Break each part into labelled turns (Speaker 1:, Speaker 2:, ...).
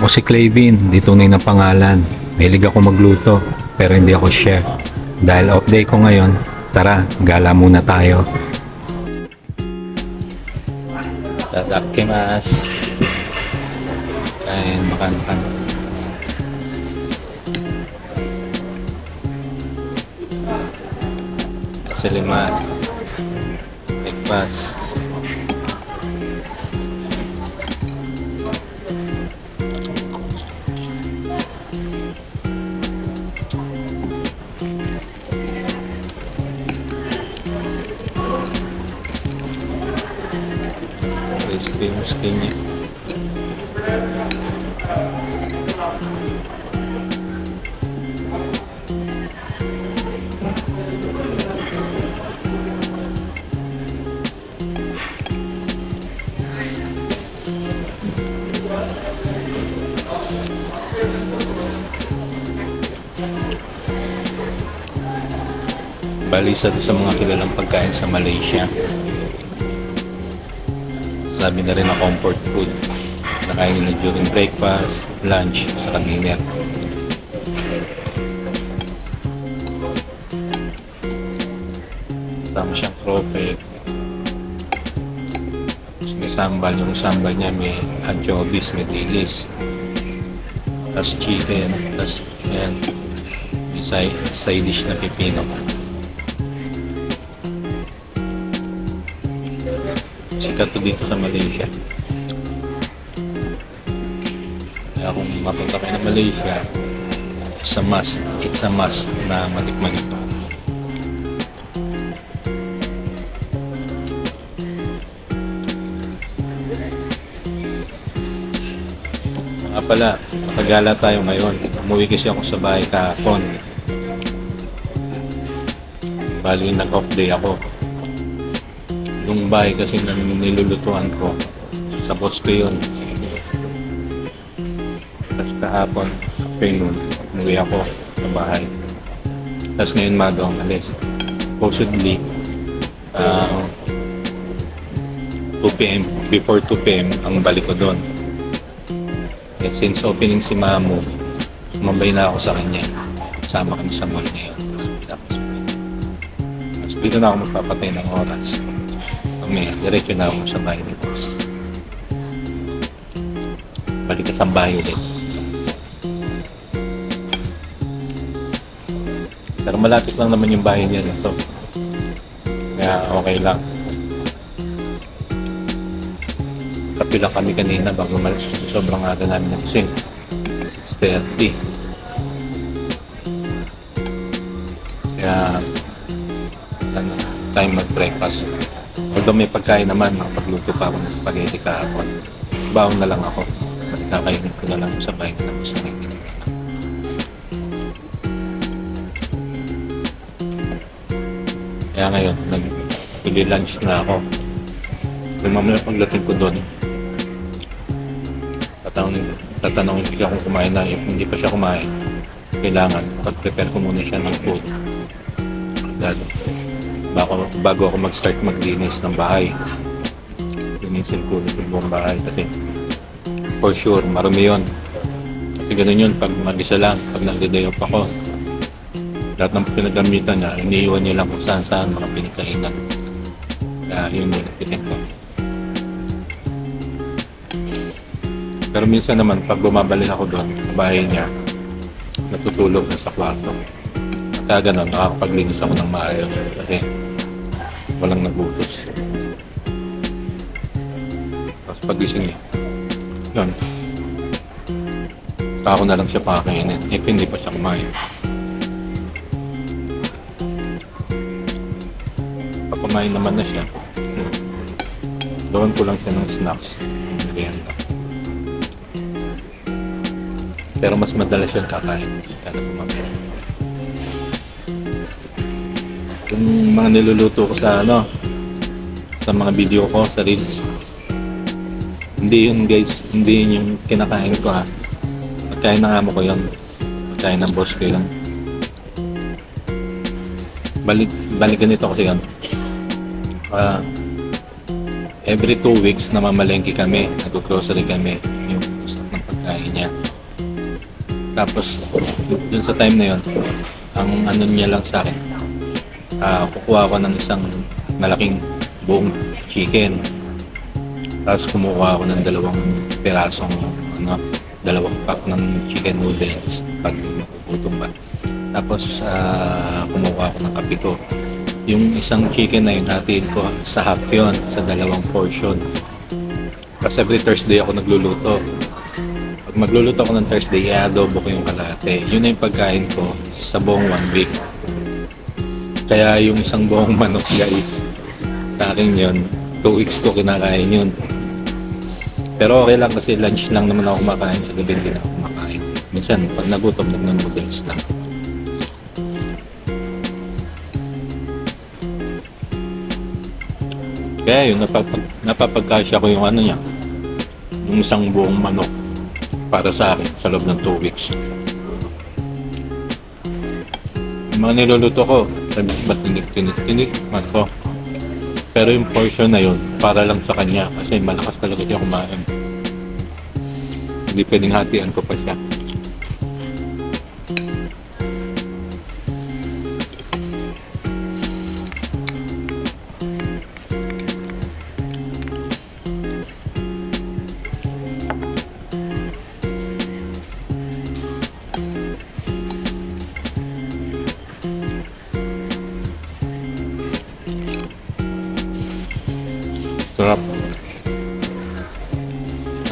Speaker 1: Ako si Clavin, di tunay na pangalan. Mahilig ako magluto, pero hindi ako chef. Dahil off day ko ngayon, tara, gala muna tayo. Tadakimasu. Kain makan-makan. Kasi lima. Breakfast. Crispy yung skin niya. Bali isa to sa mga kilalang pagkain sa Malaysia. Sabi na rin na comfort food. Nakain nila during breakfast, lunch, saka dinner. Tama siyang croquette. Tapos may sambal. Yung sambal niya may anchovies, may dilis. Tapos chicken. Tapos yan. May side dish na pipino. Sikat to dito sa Malaysia. Kaya kung mapunta kayo ng Malaysia, it's a must na matikman ito. Nga pala, matagala tayo ngayon. Umuwi kasi ako sa bahay kahapon. Bali, nag-off day ako. Yung bahay kasi na nilulutuan ko sa boss ko yun. Tapos kahapon, afternoon, umuwi ako sa bahay. Tapos ngayon maga ang alis. Supposedly, 2 PM, before 2 PM ang balik ko doon. And since opening si Mamu, sumabay na ako sa kanya. Sama kami sa mall ngayon. Tapos dito na ako magpapatay ng oras. Diretso na ako sa bahay ni boss. Balik ka sa bahay ulit. Pero malapit lang naman yung bahay niya nito. Kaya okay lang. Kapi lang kami kanina bago malis. Sobrang aga namin nagising. 6:30. Kaya time mag-breakfast. Although may pagkain naman, makapagluto pa ako ng spaghetti kahapon. Baon na lang ako. Kakainin ko na lang sa bahay na ako sa naging. Kaya ngayon, nag-pili lunch na ako. Kung mamaya pagdating ko doon, tatanungin ko siya kung kumain na. If hindi pa siya kumain, kailangan pag-prepare ko muna siya ng food. Dahil bago ako mag-start maglinis ng bahay, linisin ko yung buong bahay kasi for sure marumi yun. Kasi ganun yun pag mag-isa lang, pag nag-day off ako, lahat ng pinagamitan niya iniiwan niya lang kung saan mga pinagkainan. Kaya yun yung nagtitin ko. Pero minsan naman pag bumabalik ako doon sa bahay niya, natutulog na sa kwarto. Kaya ganun, nakakapaglinis ako ng maayos kasi walang nagutos. Tapos pagising niya, yun, ako na lang siya pakakainin. Hindi pa siya kumain. Pag kumain naman na siya, doon ko lang siya ng snacks. Merienda. Pero mas madalas siya kakain. Kaya kumain. Yung mga niluluto ko sa sa mga video ko sa reels, hindi yun guys, hindi yun yung kinakain ko ha. Pagkain ng amo ko yun, pagkain ng boss ko yun. Balik ganito kasi yun. Every 2 weeks namamalengke kami, nag-grocery kami, yung stock ng ng pagkain niya. Tapos, dun sa time na yon, ang ano niya lang sa akin, kukuha ko ng isang malaking buong chicken. Tapos kumukuha ako ng 2 pirasong, dalawang pack ng chicken noodles pag magugutom ba. Tapos, kumukuha ako ng kape ko. Yung isang chicken na yun, hatiin ko sa half yun, sa 2 portion. Kasi every Thursday ako nagluluto. Pag magluluto ako ng Thursday, i-adobo ko yung kalahati. Yun na yung pagkain ko sa buong 1 week. Kaya yung isang buong manok, guys, sa akin yun, 2 weeks ko kinakain yun. Pero okay lang kasi lunch lang naman ako kumakain, sa gabi din ako kumakain. Minsan, pag nagutom, nag-noodles lang. Kaya yun, napapagkasya ko yung ano niya, yung isang buong manok para sa akin sa loob ng 2 weeks. Yung mga niluluto ko, sabi ko, ba't tinik ko? Pero yung portion na yun, para lang sa kanya kasi malakas talaga siya kumain. Hindi pwedeng hatian ko pa siya. Sarap.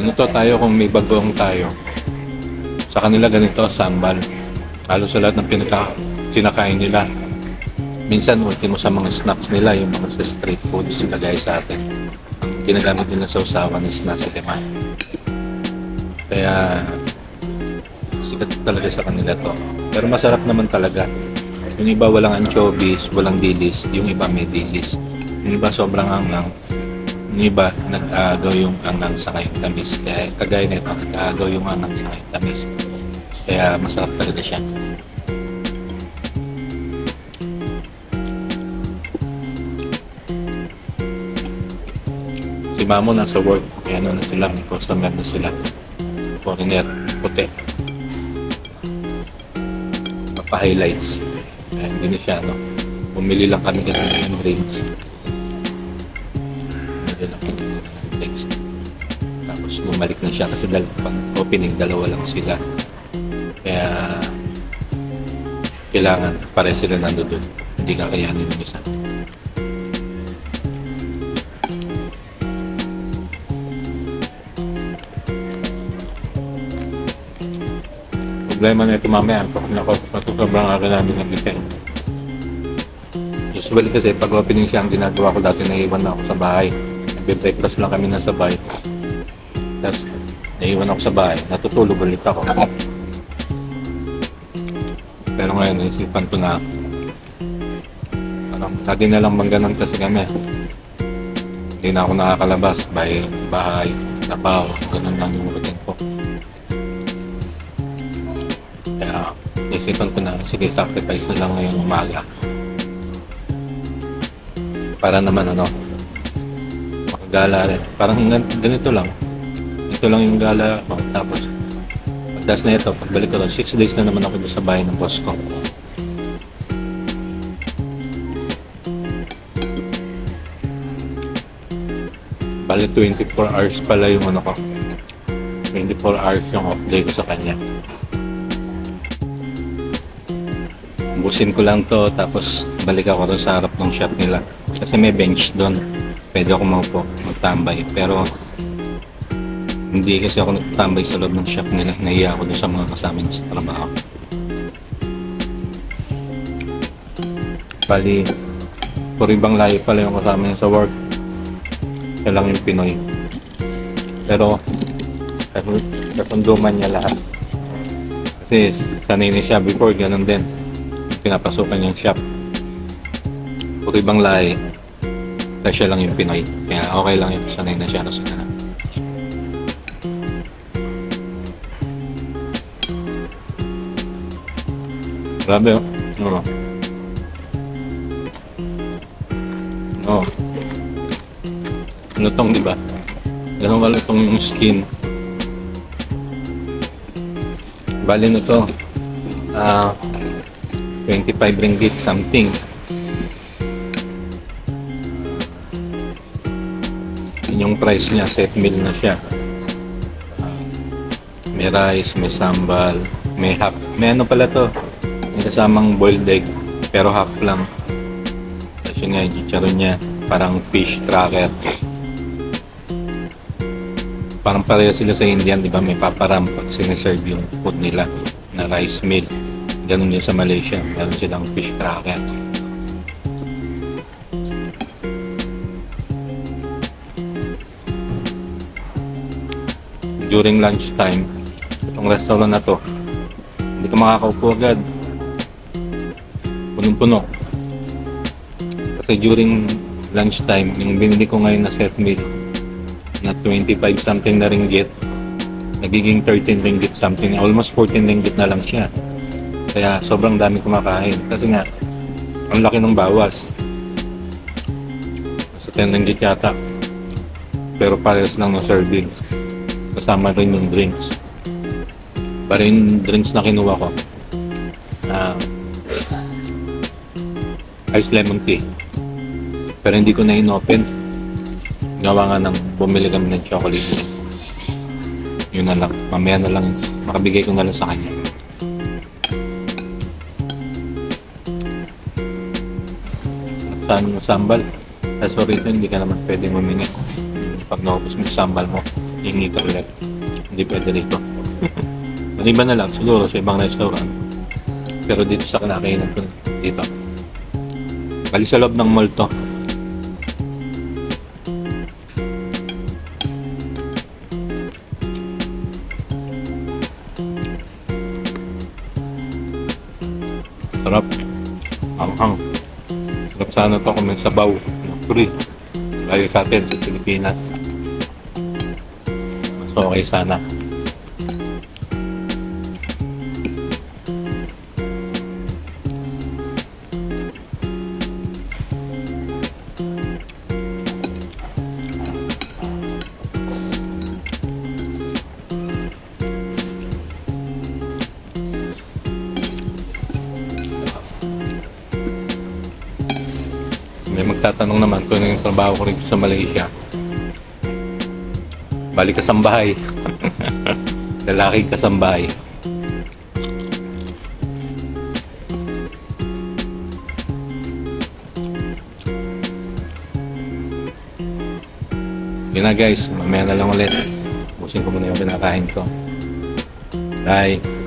Speaker 1: Ano to tayo kung may bagong tayo? Sa kanila ganito, sambal. Halos sa lahat ng kinakain nila. Minsan, ultimo sa mga snacks nila, yung mga sa street foods, kagaya sa atin. Ang ginagamit nila sa usawan is nasa lima. Kaya, sikat talaga sa kanila to. Pero masarap naman talaga. Yung iba walang anchovies, walang dilis. Yung iba may dilis. Yung iba sobrang angang. Yung iba, nag-aagaw yung angang sa kayong tamis. Kaya kagaya nito, nag-aagaw yung angang sa kayong tamis. Kaya masarap talaga siya. Si Mamo nasa work. Kaya ano na sila, may customer na sila. Foreigner, puti. Mapa-highlights. Kaya hindi na siya, bumili lang kami kasi ng drinks. Tapos bumalik na siya kasi pag opening 2 lang sila, kaya kailangan pare sila nandoon, hindi kakayanin ng isa. Problema na ito mamaya sobrang akin namin ng defend. Usually kasi pag opening siya, ang ginagawa ko dati, naiwan na ako sa bahay. Nagbe-breakfast lang kami na sabay. Tapos, naiwan ako sa bahay. Natutulog ulit ako. Pero ngayon, naisipan ko na lagi na lang mangganan kasi kami. Hindi na ako nakakalabas. Bahay, trabaho. Ganun lang yung routine ko. Kaya, naisipan ko na, sige, sacrifice na lang ngayong umaga. Para naman makagala rin. Parang ganito lang. Ito lang yung gala ko. Tapos, pagdas na ito, pagbalik ko doon, 6 days na naman ako sa bahay ng boss ko. Bali, 24 hours pala yung 24 hours yung off day ko sa kanya. Busin ko lang to, tapos balik ako doon sa harap ng shop nila. Kasi may bench doon. Pwede ako maupo, magtambay. Pero hindi kasi ako nagtambay sa loob ng shop nila. Nahiya ako doon sa mga kasama niya sa trabaho. Bali, puro ibang lahi pala yung kasama niya sa work. Siya lang yung Pinoy. Pero kasunduman niya lahat. Kasi sanay na siya before, ganun din. Pinapasukan niyang shop. Puro ibang lahi. Kaya siya lang yung Pinoy. Kaya okay lang yung sanay na siya. Grabe ano tong, diba? Ganun wala tong yung skin. Bali na to. 25 ringgit something. Yun yung price niya, set meal na siya. May rice, may sambal, may half. May ano pala to, may kasamang boiled egg, pero half lang. Tapos yun nga, yung chicharon niya, parang fish cracker. Parang pareho sila sa Indian, di ba? May paparam pag siniserve yung food nila na rice meal. Ganun yun sa Malaysia, meron silang fish cracker. During lunchtime, itong restaurant na to, hindi ka makakaupo agad. Punong-puno. Kasi during lunchtime, yung binili ko ngayon na set meal, na 25 something na ringgit, nagiging 13 ringgit something, almost 14 ringgit na lang siya. Kaya sobrang dami kumakain. Kasi nga, ang laki ng bawas. Sa 10 ringgit yata. Pero parehas lang ng servings. Kasama rin yung drinks. Para yung drinks na kinuha ko, ice lemon tea. Pero hindi ko na in-open. Gawa nga ng bumili kami ng chocolate. Yun na lang. Mamaya na lang. Makabigay ko na lang sa kanya. Saan mo sambal? Sorry ito, hindi ka naman pwede humingi. Pag naubos mo sambal mo, hingi ka ulit. Hindi pwede rito. Maliban na lang siguro sa ibang restaurant. Pero dito sa kinakainan ko dito. Bali sa loob ng mall to. Sarap. Hanghang. Sarap sana to kung may sabaw. Free. Lagi sa atin sa Pilipinas. Mas okay sana. May magtatanong naman kung ano yung trabaho ko rito sa Malaysia. Balik kasambahay. Lalaking kasambahay. Yun na guys, mamaya na lang ulit. Busin ko muna yung pinakain ko. Bye!